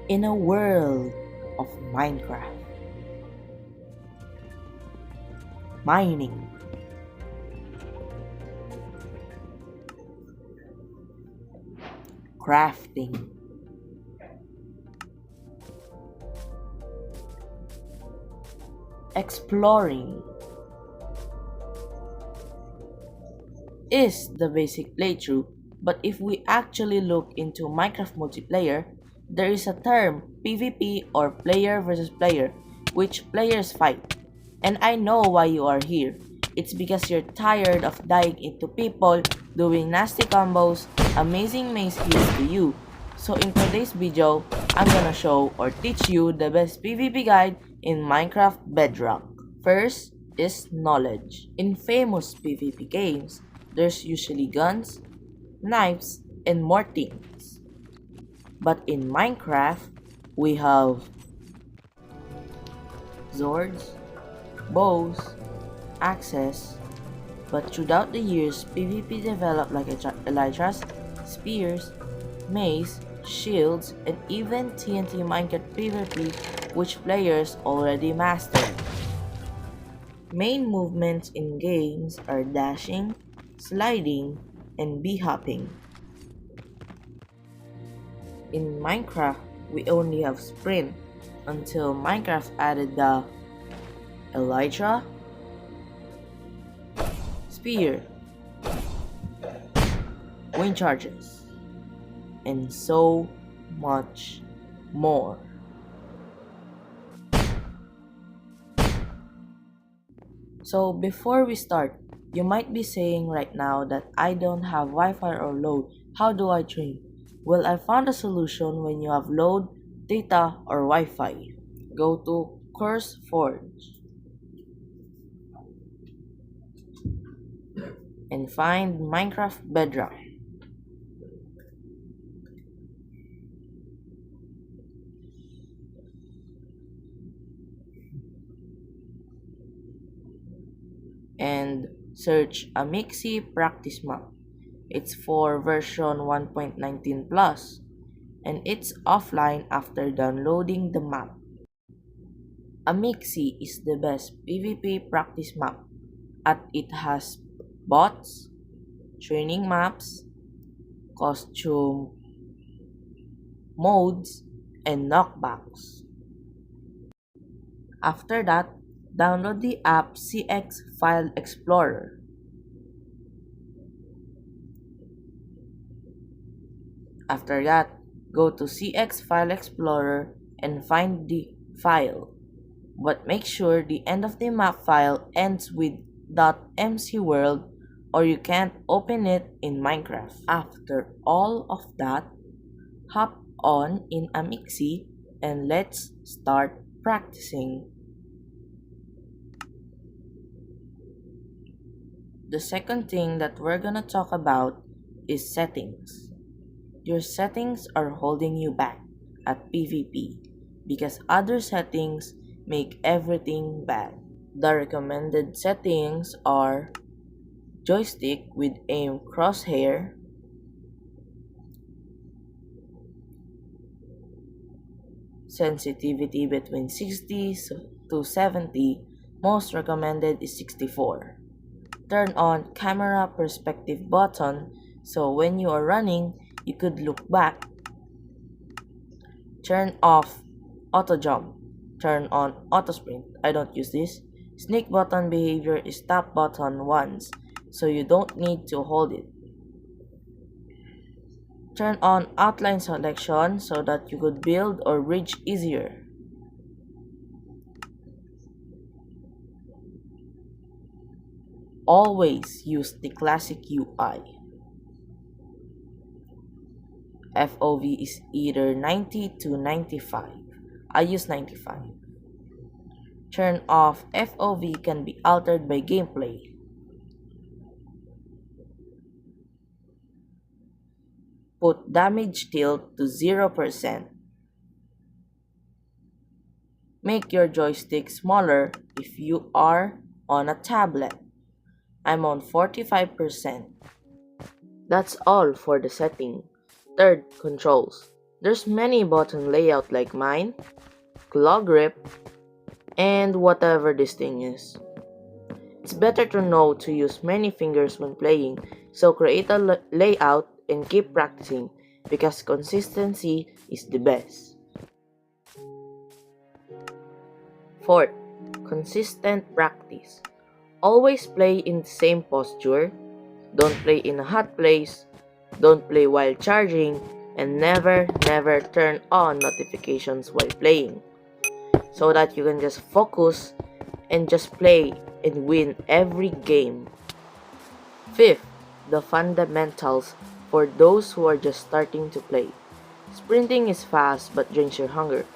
in a world of Minecraft. Mining, crafting, exploring is the basic playthrough, but if we actually look into Minecraft multiplayer, there is a term PvP or player versus player, which players fight. And I know why you are here. It's because you're tired of dying into people, doing nasty combos, amazing maze kills to you. So in today's video, I'm gonna show or teach you the best PvP guide in Minecraft Bedrock. First is knowledge. In famous PvP games, there's usually guns, knives, and more things. But in Minecraft, we have swords, bows, axes, but throughout the years, PvP developed like elytras, spears, mace, shields, and even TNT Minecraft PvP, which players already mastered. Main movements in games are dashing, sliding, and bee-hopping. In Minecraft, we only have sprint until Minecraft added the elytra, spear, wind charges, and so much more. So before we start, you might be saying right now that I don't have Wi-Fi or load. How do I train? Well, I found a solution when you have load, data, or Wi-Fi. Go to CurseForge and find Minecraft Bedrock. And search Amixi practice map. It's for version 1.19 plus and it's offline after downloading the map. Amixi is the best PvP practice map as it has bots, training maps, costume modes, and knockbacks. After that, download the app CX File Explorer. After that, go to CX File Explorer and find the file. But make sure the end of the map file ends with .mcworld or you can't open it in Minecraft. After all of that, hop on in Amixi and let's start practicing. The second thing that we're gonna talk about is settings. Your settings are holding you back at PvP because other settings make everything bad. The recommended settings are joystick with aim crosshair, sensitivity between 60 to 70, most recommended is 64. Turn on camera perspective button so when you are running, you could look back. Turn off auto jump. Turn on auto sprint. I don't use this. Sneak button behavior is tap button once, so you don't need to hold it. Turn on outline selection so that you could build or bridge easier. Always use the classic UI. FOV is either 90 to 95. I use 95. Turn off FOV can be altered by gameplay. Put damage tilt to 0%. Make your joystick smaller if you are on a tablet. I'm on 45%. That's all for the setting. Third, controls. There's many button layout like mine, claw grip, and whatever this thing is. It's better to know to use many fingers when playing, so create a layout and keep practicing because consistency is the best. Fourth, consistent practice. Always play in the same posture, don't play in a hot place, don't play while charging, and never turn on notifications while playing so that you can just focus and just play and win every game. Fifth, the fundamentals for those who are just starting to play. Sprinting is fast but drains your hunger.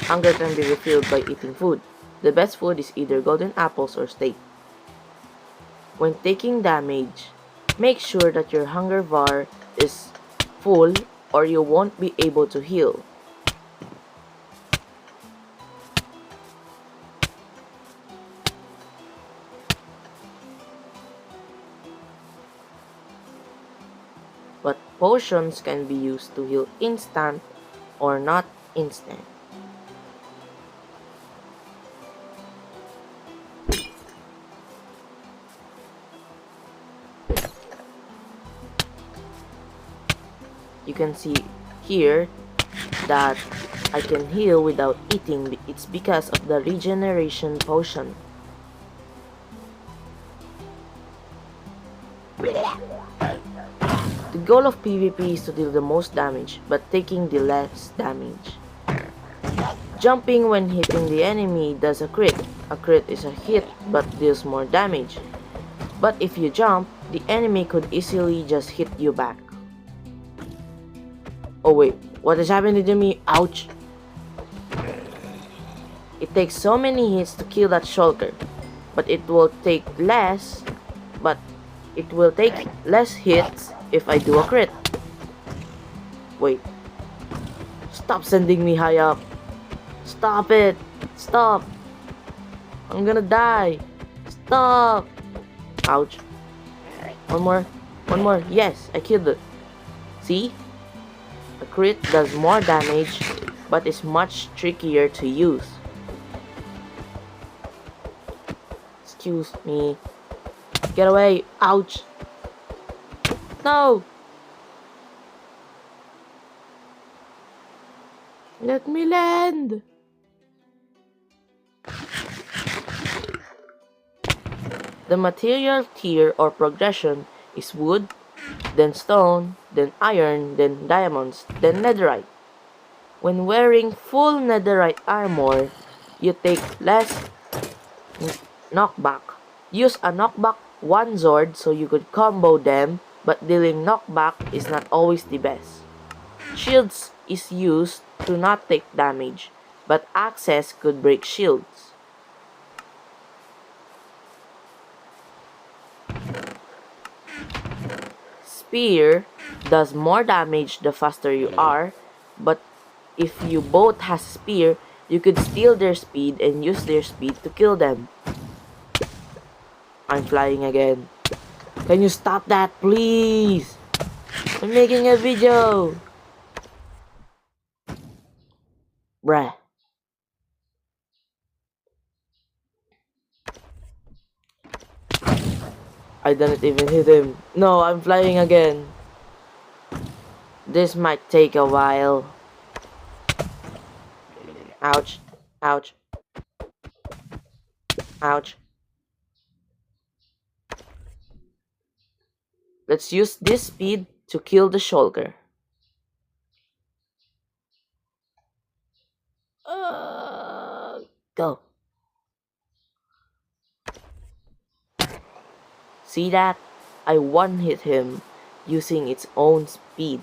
Hunger can be refilled by eating food. The best food is either golden apples or steak. When taking damage, make sure that your hunger bar is full or you won't be able to heal. But potions can be used to heal instant or not instant. You can see here that I can heal without eating. It's because of the regeneration potion. The goal of PvP is to deal the most damage, but taking the less damage. Jumping when hitting the enemy does a crit. A crit is a hit but deals more damage. But if you jump, the enemy could easily just hit you back. Oh wait, what is happening to me? Ouch! It takes so many hits to kill that shulker, but it will take less hits if I do a crit. Wait. Stop sending me high up. Stop it. Stop. I'm gonna die. Stop. Ouch. One more. One more. Yes, I killed it. See? A crit does more damage, but is much trickier to use. Excuse me. Get away. Ouch. No. Let me land. The material tier or progression is wood, then stone, then iron, then diamonds, then netherite. When wearing full netherite armor, you take less knockback. Use a knockback one Zord so you could combo them, but dealing knockback is not always the best. Shields is used to not take damage, but access could break shields. Spear does more damage the faster you are, but if you both has spear, you could steal their speed and use their speed to kill them. I'm flying again. Can you stop that, please? I'm making a video. Bruh. I didn't even hit him. No, I'm flying again. This might take a while. Ouch. Ouch. Ouch. Let's use this speed to kill the shulker. Go. See that? I one-hit him using its own speed.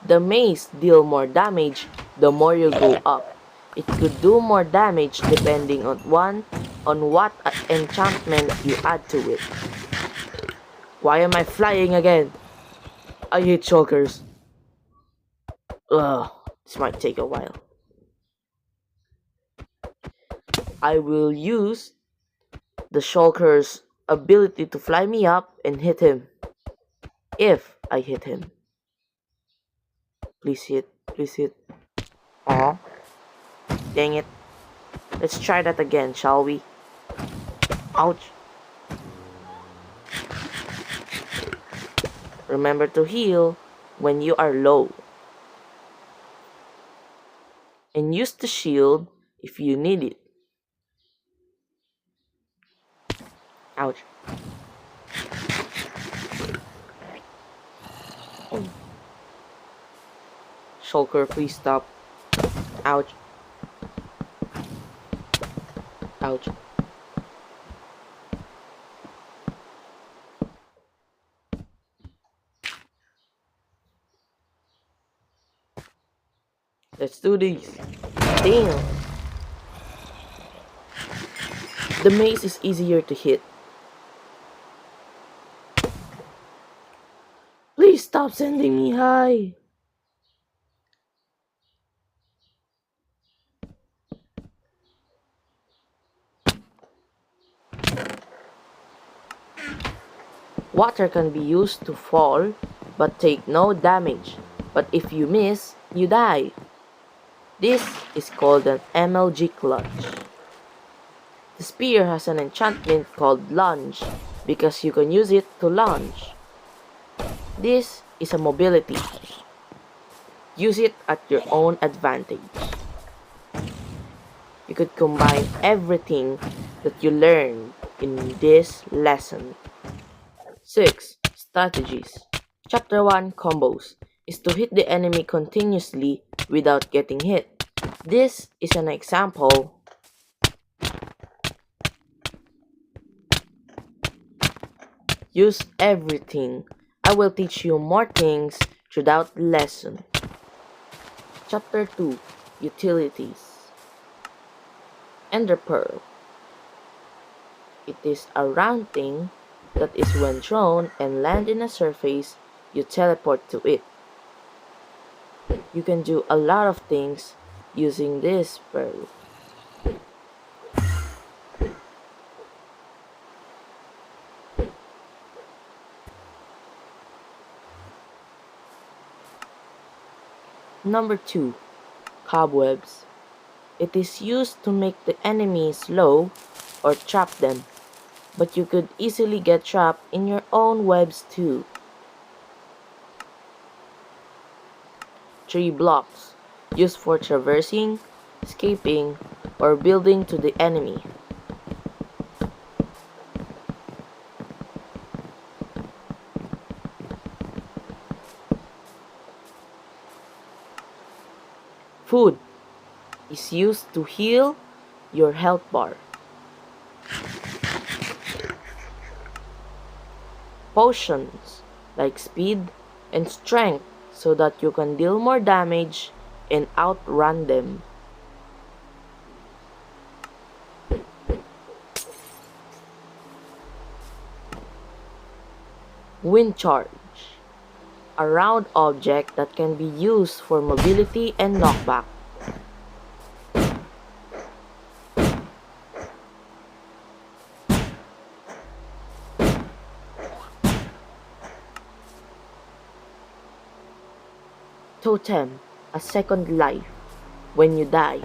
The mace deal more damage the more you go up. It could do more damage depending on what enchantment you add to it. Why am I flying again? I hate shulkers. Ugh, this might take a while. I will use the shulker's ability to fly me up and hit him. If I hit him. Please hit. Please hit. Aw, dang it. Let's try that again, shall we? Ouch. Remember to heal when you are low. And use the shield if you need it. Ouch. Oh. Shulker, please stop. Ouch. Ouch. Let's do this. Damn. The mace is easier to hit. Please stop sending me high. Water can be used to fall, but take no damage. But if you miss, you die. This is called an MLG clutch. The spear has an enchantment called lunge, because you can use it to lunge. This is a mobility. Use it at your own advantage. You could combine everything that you learned in this lesson. 6. Strategies. Chapter 1 Combos is to hit the enemy continuously without getting hit. This is an example. Use everything. I will teach you more things throughout the lesson. Chapter 2 Utilities. Ender Pearl. It is a round thing that is when thrown and land in a surface, you teleport to it. You can do a lot of things using this pearl. Number 2. Cobwebs. It is used to make the enemy slow or trap them, but you could easily get trapped in your own webs too. 3 blocks. Used for traversing, escaping, or building to the enemy. Food is used to heal your health bar. Potions like speed and strength so that you can deal more damage and outrun them. Wind charge. A round object that can be used for mobility and knockback. Totem, a second life. When you die,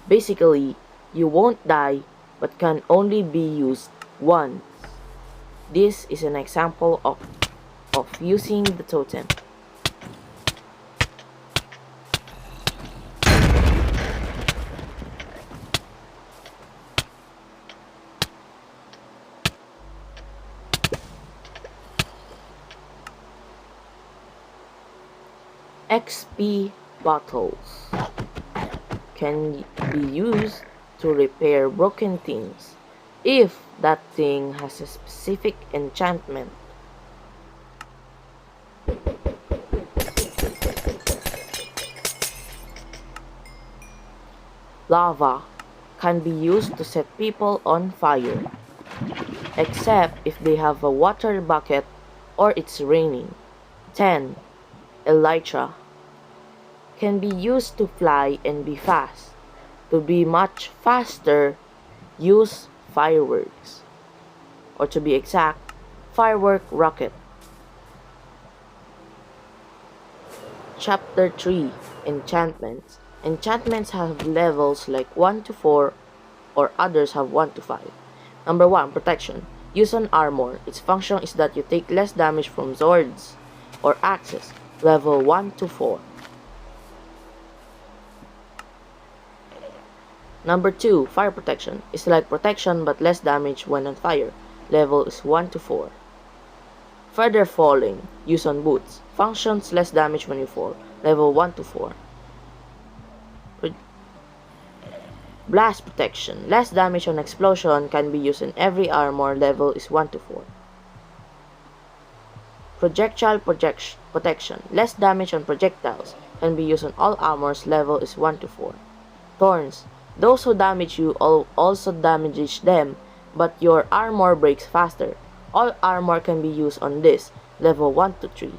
basically, you won't die but can only be used once. This is an example of using the totem. XP bottles can be used to repair broken things if that thing has a specific enchantment. Lava can be used to set people on fire, except if they have a water bucket or it's raining. 10. Elytra can be used to fly and be fast. To be much faster, use fireworks. or to be exact, firework rocket. Chapter 3, Enchantments. Enchantments have levels like 1 to 4 or others have 1 to 5. Number 1, Protection. Use on armor. Its function is that you take less damage from swords or axes. Level 1 to 4. Number 2, Fire Protection. It's like protection but less damage when on fire. Level is 1 to 4. Further Falling. Use on boots. Functions less damage when you fall. Level 1 to 4. Blast Protection. Less damage on explosion can be used in every armor. Level is 1 to 4. Projectile Protection. Less damage on projectiles can be used on all armors. Level is 1 to 4. Thorns. Those who damage you also damage them, but your armor breaks faster. All armor can be used on this. Level 1 to 3.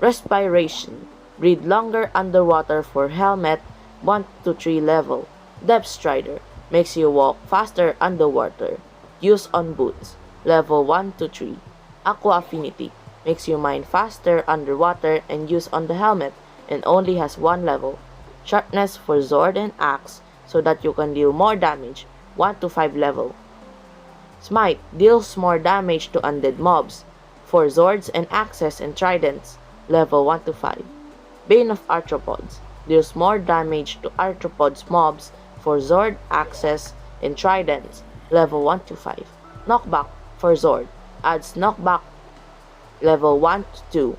Respiration. Breathe longer underwater for helmet. 1 to 3 level. Depth Strider. Makes you walk faster underwater. Use on boots. Level 1 to 3. Aqua Affinity. Makes you mine faster underwater and use on the helmet and only has 1 level. Sharpness for sword and axe so that you can deal more damage. 1 to 5 level. Smite. Deals more damage to undead mobs. For swords and axes and tridents. Level 1 to 5. Bane of Arthropods. Deals more damage to arthropods mobs for sword, axes, and tridents. Level 1 to 5. Knockback for sword. Adds knockback. Level 1 to 2.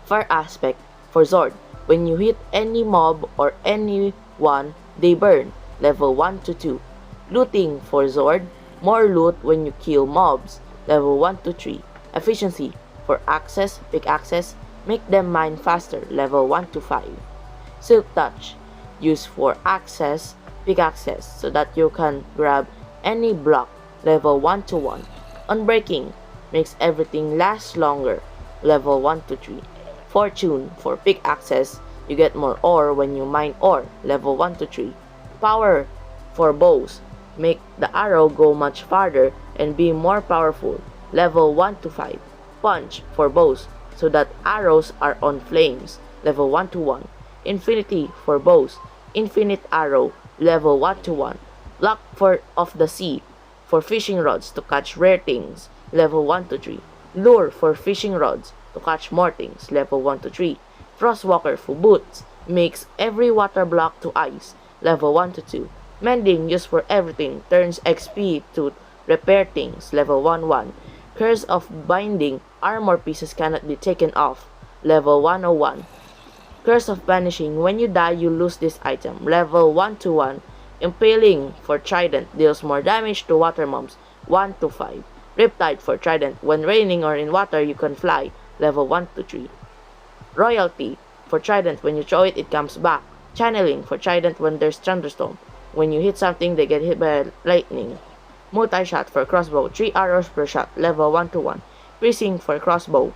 Fire Aspect for sword. When you hit any mob or anyone, they burn. Level 1 to 2. Looting for sword. More loot when you kill mobs. Level 1 to 3. Efficiency for axes, pickaxes. Make them mine faster. Level 1 to 5. Silk Touch. Used for axes, pickaxes so that you can grab any block. Level 1 to 1. Unbreaking. Makes everything last longer. Level 1 to 3. Fortune for pickaxes. You get more ore when you mine ore. Level 1 to 3. Power for bows. Make the arrow go much farther and be more powerful. Level 1 to 5. Punch for bows so that arrows are on flames. Level 1 to 1. Infinity for bows. Infinite arrow. Level 1 to 1. Luck of the sea for fishing rods to catch rare things. Level 1 to 3. Lure for fishing rods to catch more things. Level 1 to 3. Frostwalker for boots. Makes every water block to ice. Level 1 to 2. Mending used for everything. Turns XP to repair things. Level 1-1. Curse of Binding. Armor pieces cannot be taken off. Level 101. Curse of Vanishing. When you die, you lose this item. Level 1 to 1. Impaling for Trident. Deals more damage to water mobs. 1 to 5. Riptide for Trident. When raining or in water, you can fly. Level 1 to 3. Royalty for Trident. When you throw it, it comes back. Channeling for Trident when there's thunderstorm. When you hit something, they get hit by lightning. Multi-shot for crossbow. 3 arrows per shot. Level 1 to 1. Piercing for crossbow.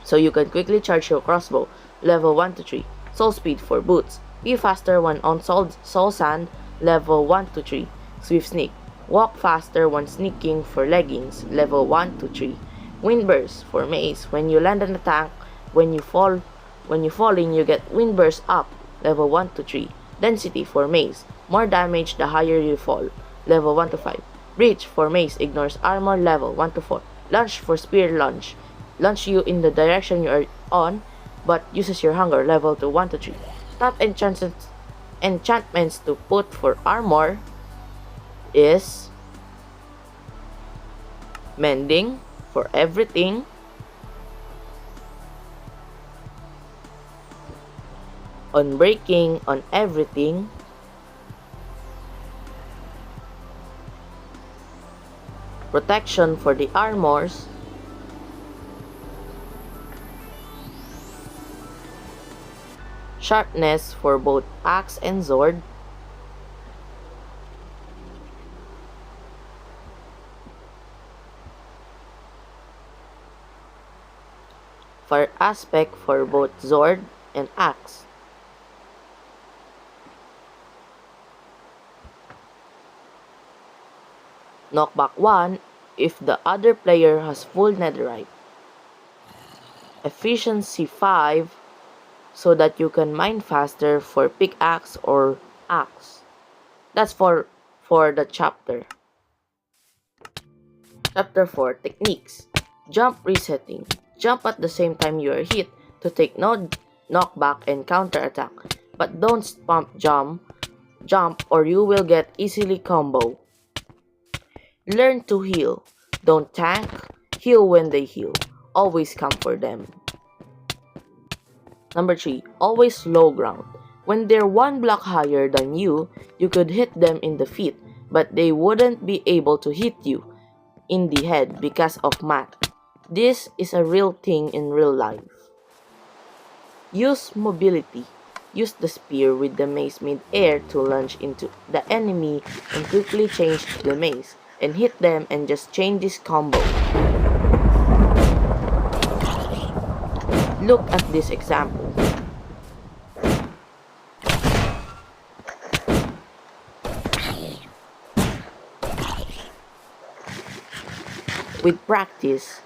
So you can quickly charge your crossbow. Level 1 to 3. Soul speed for boots. Be faster when on soul sand. Level 1 to 3. Swift sneak. Walk faster when sneaking for leggings. Level 1 to 3. Wind burst for mace. When you land on a tank, when you falling, you get wind burst up. Level 1 to 3. Density for mace. More damage the higher you fall. Level 1 to 5. Breach for mace. Ignores armor. Level 1 to 4. Lunge for spear launch. Launch you in the direction you are on, but uses your hunger. Level to 1 to 3. Top enchantments to put for armor is Mending for everything. Unbreaking on everything. Protection for the armors. Sharpness for both axe and sword. Fire aspect for both sword and axe. Knockback 1 if the other player has full netherite. Efficiency 5 so that you can mine faster for pickaxe or axe. That's for the chapter. Chapter 4 Techniques. Jump resetting. Jump at the same time you are hit to take no knockback and counter attack. But don't spam jump or you will get easily combo. Learn to heal. Don't tank. Heal when they heal. Always come for them. Number 3. Always low ground. When they're one block higher than you could hit them in the feet, but they wouldn't be able to hit you in the head because of math. This is a real thing in real life. Use mobility. Use the spear with the mace mid-air to launch into the enemy and quickly change to the mace and hit them and just change this combo. Look at this example. With practice,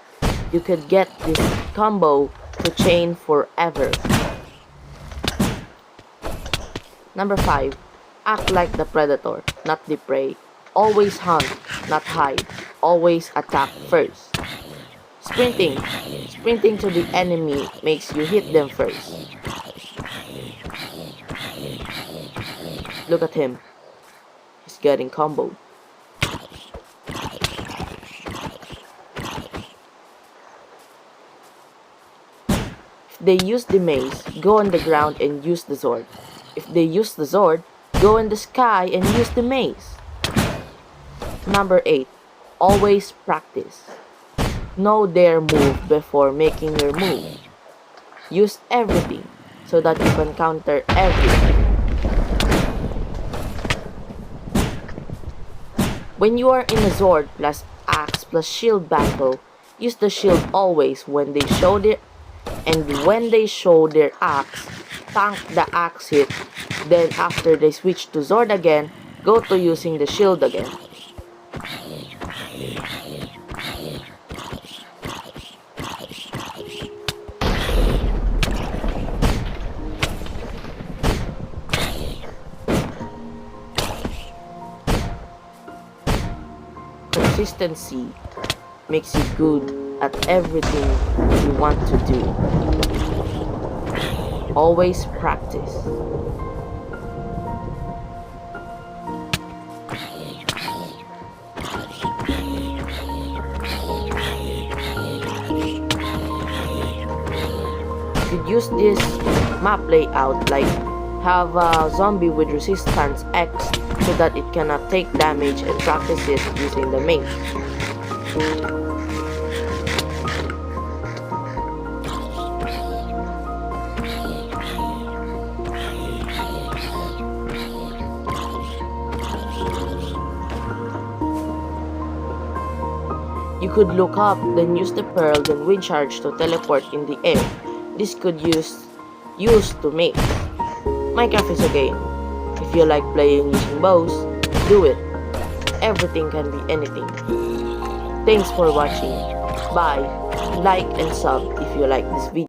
you could get this combo to chain forever. Number 5. Act like the predator, not the prey. Always hunt, not hide. Always attack first. Sprinting. Sprinting to the enemy makes you hit them first. Look at him. He's getting comboed. If they use the mace, go on the ground and use the sword. If they use the sword, go in the sky and use the mace. Number 8. Always practice. Know their move before making your move. Use everything so that you can counter everything. When you are in a sword plus axe plus shield battle, use the shield always when they show their axe, tank the axe hit, then after they switch to sword again, go to using the shield again. Consistency makes you good at everything you want to do. Always practice. You could use this map layout like have a zombie with resistance X so that it cannot take damage and practice it using the mace. You could look up, then use the pearl, then wind charge to teleport in the air. This could use to make. Minecraft is a game. If you like playing using bows, do it. Everything can be anything. Thanks for watching. Bye. Like and sub if you like this video.